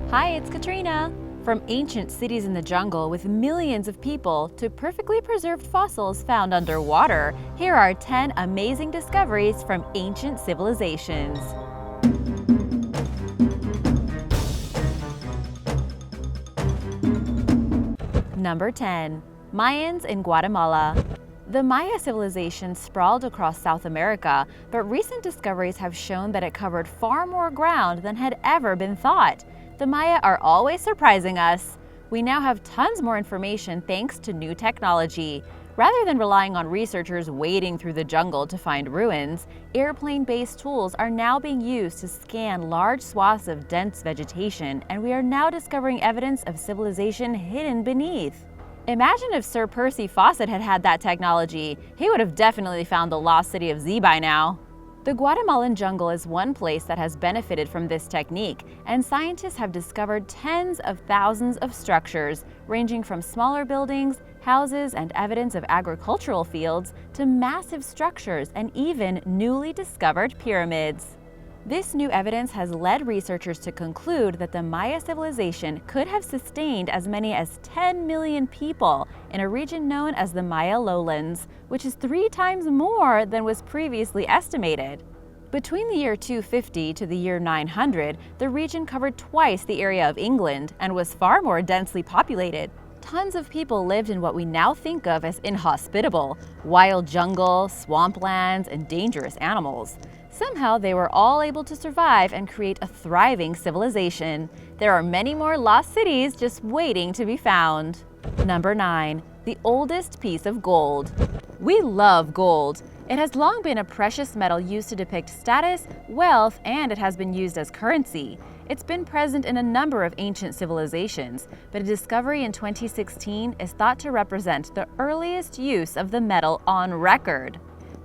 Hi, it's Katrina. From ancient cities in the jungle with millions of people to perfectly preserved fossils found underwater, here are 10 amazing discoveries from ancient civilizations. Number 10. Mayans in Guatemala. The Maya civilization sprawled across South America, but recent discoveries have shown that it covered far more ground than had ever been thought. The Maya are always surprising us. We now have tons more information thanks to new technology. Rather than relying on researchers wading through the jungle to find ruins, airplane-based tools are now being used to scan large swaths of dense vegetation, and we are now discovering evidence of civilization hidden beneath. Imagine if Sir Percy Fawcett had had that technology. He would have definitely found the lost city of Z by now. The Guatemalan jungle is one place that has benefited from this technique, and scientists have discovered tens of thousands of structures, ranging from smaller buildings, houses, and evidence of agricultural fields to massive structures and even newly discovered pyramids. This new evidence has led researchers to conclude that the Maya civilization could have sustained as many as 10 million people in a region known as the Maya lowlands, which is 3 times more than was previously estimated. Between the year 250 to the year 900, the region covered twice the area of England and was far more densely populated. Tons of people lived in what we now think of as inhospitable, wild jungle, swamplands, and dangerous animals. Somehow they were all able to survive and create a thriving civilization. There are many more lost cities just waiting to be found. Number 9. The oldest piece of gold. We love gold. It has long been a precious metal used to depict status, wealth, and it has been used as currency. It's been present in a number of ancient civilizations, but a discovery in 2016 is thought to represent the earliest use of the metal on record.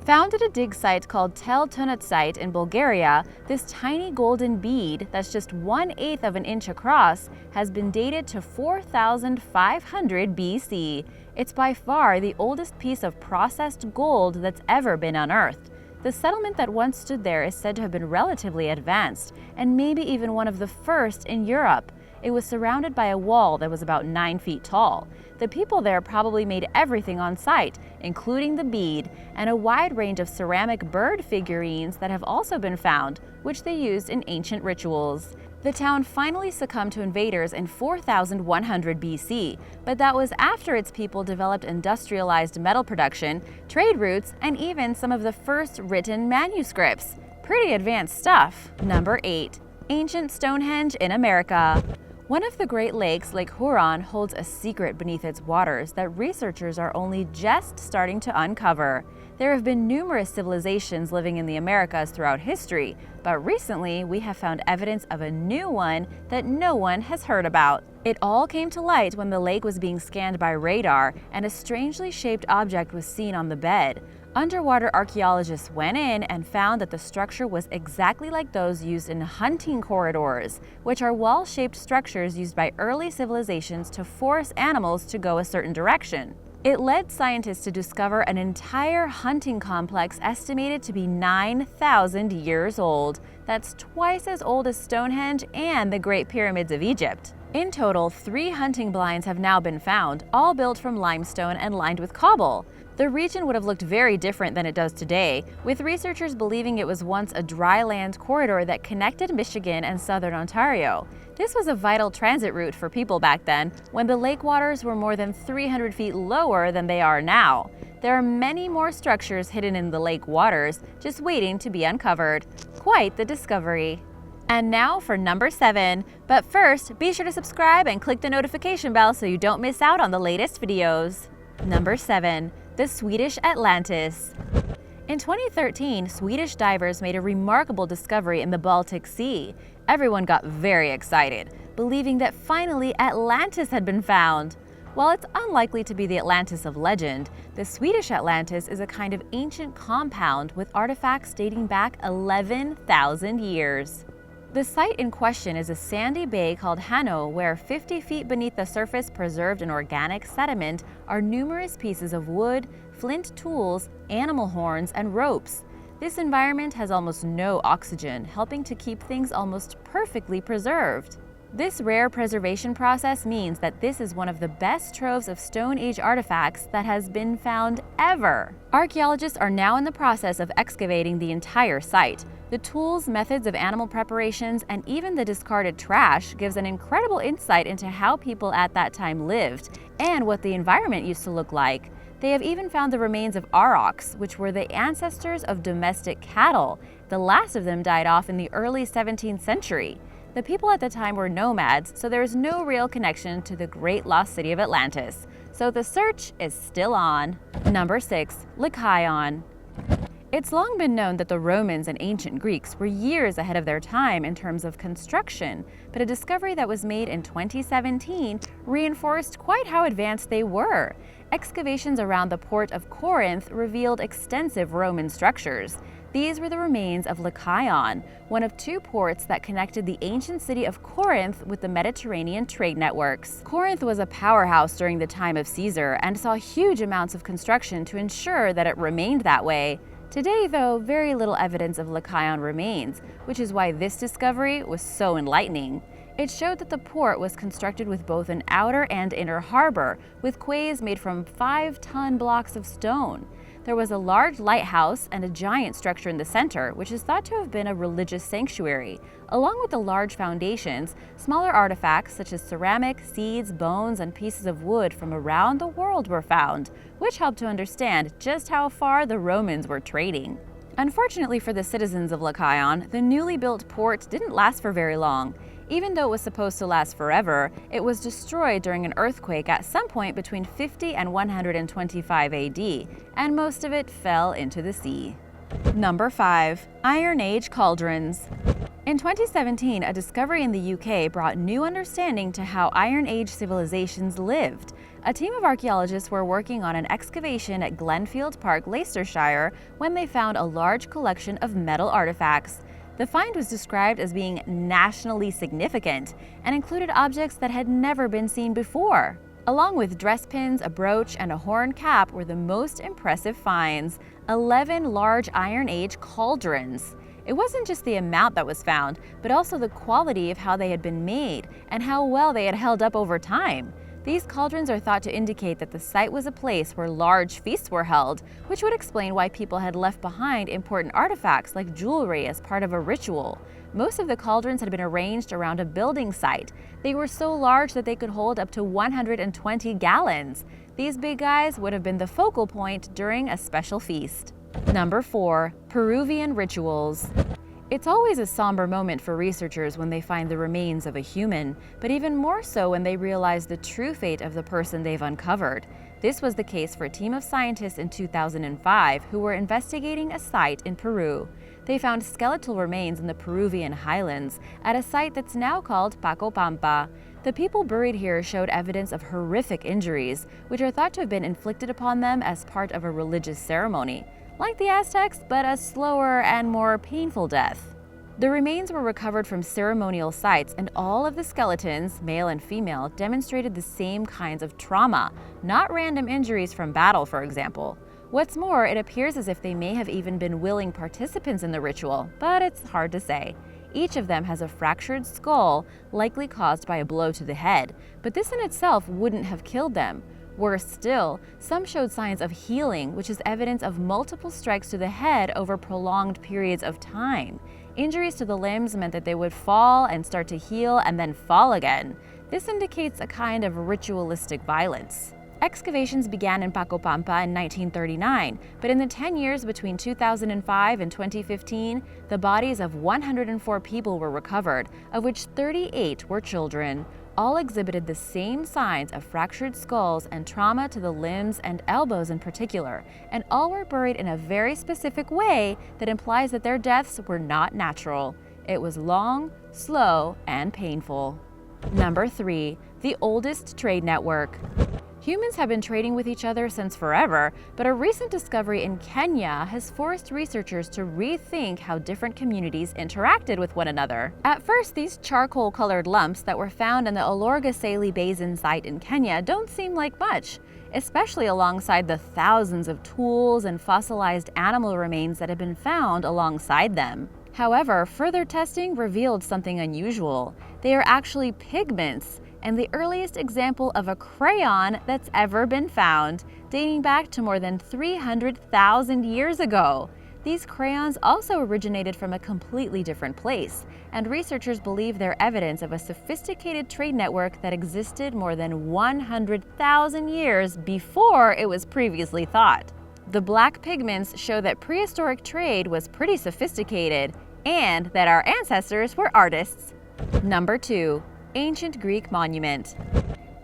Found at a dig site called Tel Tunut site in Bulgaria, this tiny golden bead that's just 1/8 of an inch across has been dated to 4,500 BC. It's by far the oldest piece of processed gold that's ever been unearthed. The settlement that once stood there is said to have been relatively advanced, and maybe even one of the first in Europe. It was surrounded by a wall that was about 9 feet tall. The people there probably made everything on site, including the bead, and a wide range of ceramic bird figurines that have also been found, which they used in ancient rituals. The town finally succumbed to invaders in 4100 BC, but that was after its people developed industrialized metal production, trade routes, and even some of the first written manuscripts. Pretty advanced stuff. Number 8. Ancient Stonehenge in America. One of the Great Lakes, Lake Huron, holds a secret beneath its waters that researchers are only just starting to uncover. There have been numerous civilizations living in the Americas throughout history, but recently we have found evidence of a new one that no one has heard about. It all came to light when the lake was being scanned by radar and a strangely shaped object was seen on the bed. Underwater archaeologists went in and found that the structure was exactly like those used in hunting corridors, which are wall-shaped structures used by early civilizations to force animals to go a certain direction. It led scientists to discover an entire hunting complex estimated to be 9,000 years old. That's twice as old as Stonehenge and the Great Pyramids of Egypt. In total, 3 hunting blinds have now been found, all built from limestone and lined with cobble. The region would have looked very different than it does today, with researchers believing it was once a dry land corridor that connected Michigan and southern Ontario. This was a vital transit route for people back then, when the lake waters were more than 300 feet lower than they are now. There are many more structures hidden in the lake waters, just waiting to be uncovered. Quite the discovery. And now for number 7. But first, be sure to subscribe and click the notification bell so you don't miss out on the latest videos. Number 7. The Swedish Atlantis. In 2013, Swedish divers made a remarkable discovery in the Baltic Sea. Everyone got very excited, believing that finally Atlantis had been found. While it's unlikely to be the Atlantis of legend, the Swedish Atlantis is a kind of ancient compound with artifacts dating back 11,000 years. The site in question is a sandy bay called Hanö, where 50 feet beneath the surface, preserved in organic sediment, are numerous pieces of wood, flint tools, animal horns, and ropes. This environment has almost no oxygen, helping to keep things almost perfectly preserved. This rare preservation process means that this is one of the best troves of Stone Age artifacts that has been found ever. Archaeologists are now in the process of excavating the entire site. The tools, methods of animal preparations, and even the discarded trash gives an incredible insight into how people at that time lived and what the environment used to look like. They have even found the remains of aurochs, which were the ancestors of domestic cattle. The last of them died off in the early 17th century. The people at the time were nomads, so there is no real connection to the great lost city of Atlantis. So the search is still on. Number 6. Lechaion. It's long been known that the Romans and ancient Greeks were years ahead of their time in terms of construction, but a discovery that was made in 2017 reinforced quite how advanced they were. Excavations around the port of Corinth revealed extensive Roman structures. These were the remains of Lechaion, one of two ports that connected the ancient city of Corinth with the Mediterranean trade networks. Corinth was a powerhouse during the time of Caesar and saw huge amounts of construction to ensure that it remained that way. Today, though, very little evidence of Lechaion remains, which is why this discovery was so enlightening. It showed that the port was constructed with both an outer and inner harbor, with quays made from 5-ton blocks of stone. There was a large lighthouse and a giant structure in the center, which is thought to have been a religious sanctuary. Along with the large foundations, smaller artifacts such as ceramic, seeds, bones, and pieces of wood from around the world were found, which helped to understand just how far the Romans were trading. Unfortunately for the citizens of Lechaion, the newly built port didn't last for very long. Even though it was supposed to last forever, it was destroyed during an earthquake at some point between 50 and 125 AD, and most of it fell into the sea. Number 5. Iron Age cauldrons. In 2017, a discovery in the UK brought new understanding to how Iron Age civilizations lived. A team of archaeologists were working on an excavation at Glenfield Park, Leicestershire, when they found a large collection of metal artifacts. The find was described as being nationally significant and included objects that had never been seen before. Along with dress pins, a brooch, and a horn cap were the most impressive finds: 11 large Iron Age cauldrons. It wasn't just the amount that was found, but also the quality of how they had been made and how well they had held up over time. These cauldrons are thought to indicate that the site was a place where large feasts were held, which would explain why people had left behind important artifacts like jewelry as part of a ritual. Most of the cauldrons had been arranged around a building site. They were so large that they could hold up to 120 gallons. These big guys would have been the focal point during a special feast. Number 4. Peruvian Rituals. It's always a somber moment for researchers when they find the remains of a human, but even more so when they realize the true fate of the person they've uncovered. This was the case for a team of scientists in 2005 who were investigating a site in Peru. They found skeletal remains in the Peruvian highlands at a site that's now called Pampa. The people buried here showed evidence of horrific injuries, which are thought to have been inflicted upon them as part of a religious ceremony. Like the Aztecs, but a slower and more painful death. The remains were recovered from ceremonial sites, and all of the skeletons, male and female, demonstrated the same kinds of trauma, not random injuries from battle, for example. What's more, it appears as if they may have even been willing participants in the ritual, but it's hard to say. Each of them has a fractured skull, likely caused by a blow to the head, but this in itself wouldn't have killed them. Worse still, some showed signs of healing, which is evidence of multiple strikes to the head over prolonged periods of time. Injuries to the limbs meant that they would fall and start to heal and then fall again. This indicates a kind of ritualistic violence. Excavations began in Pacopampa in 1939, but in the 10 years between 2005 and 2015, the bodies of 104 people were recovered, of which 38 were children. All exhibited the same signs of fractured skulls and trauma to the limbs and elbows in particular, and all were buried in a very specific way that implies that their deaths were not natural. It was long, slow, and painful. Number 3. The oldest trade network. Humans have been trading with each other since forever, but a recent discovery in Kenya has forced researchers to rethink how different communities interacted with one another. At first, these charcoal-colored lumps that were found in the Olorgesailie Basin site in Kenya don't seem like much, especially alongside the thousands of tools and fossilized animal remains that have been found alongside them. However, further testing revealed something unusual. They are actually pigments, and the earliest example of a crayon that's ever been found, dating back to more than 300,000 years ago. These crayons also originated from a completely different place, and researchers believe they're evidence of a sophisticated trade network that existed more than 100,000 years before it was previously thought. The black pigments show that prehistoric trade was pretty sophisticated and that our ancestors were artists. Number 2. Ancient Greek monument.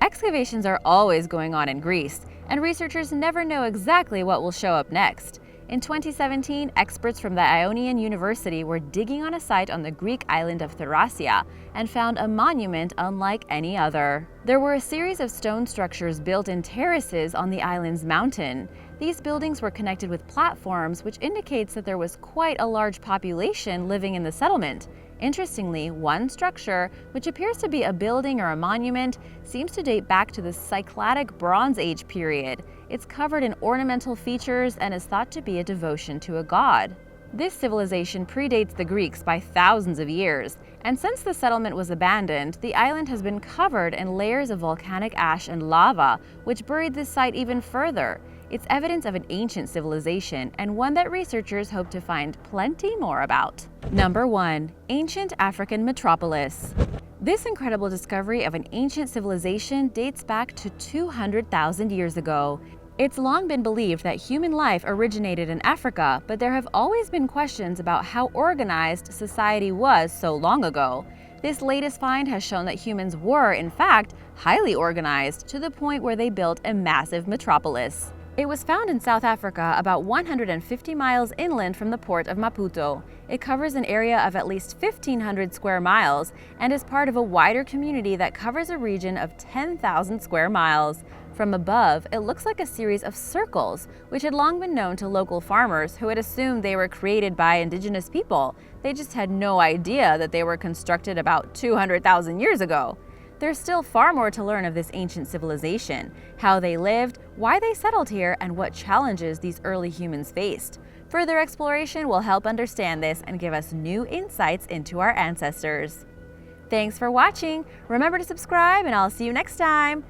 Excavations are always going on in Greece, and researchers never know exactly what will show up next. In 2017, experts from the Ionian University were digging on a site on the Greek island of Thracia and found a monument unlike any other. There were a series of stone structures built in terraces on the island's mountain. These buildings were connected with platforms, which indicates that there was quite a large population living in the settlement. Interestingly, one structure, which appears to be a building or a monument, seems to date back to the Cycladic Bronze Age period. It's covered in ornamental features and is thought to be a devotion to a god. This civilization predates the Greeks by thousands of years, and since the settlement was abandoned, the island has been covered in layers of volcanic ash and lava, which buried this site even further. It's evidence of an ancient civilization, and one that researchers hope to find plenty more about. Number 1. Ancient African Metropolis. This incredible discovery of an ancient civilization dates back to 200,000 years ago. It's long been believed that human life originated in Africa, but there have always been questions about how organized society was so long ago. This latest find has shown that humans were, in fact, highly organized to the point where they built a massive metropolis. It was found in South Africa, about 150 miles inland from the port of Maputo. It covers an area of at least 1,500 square miles and is part of a wider community that covers a region of 10,000 square miles. From above, it looks like a series of circles, which had long been known to local farmers who had assumed they were created by indigenous people. They just had no idea that they were constructed about 200,000 years ago. There's still far more to learn of this ancient civilization, how they lived, why they settled here, and what challenges these early humans faced. Further exploration will help understand this and give us new insights into our ancestors. Thanks for watching. Remember to subscribe, and I'll see you next time.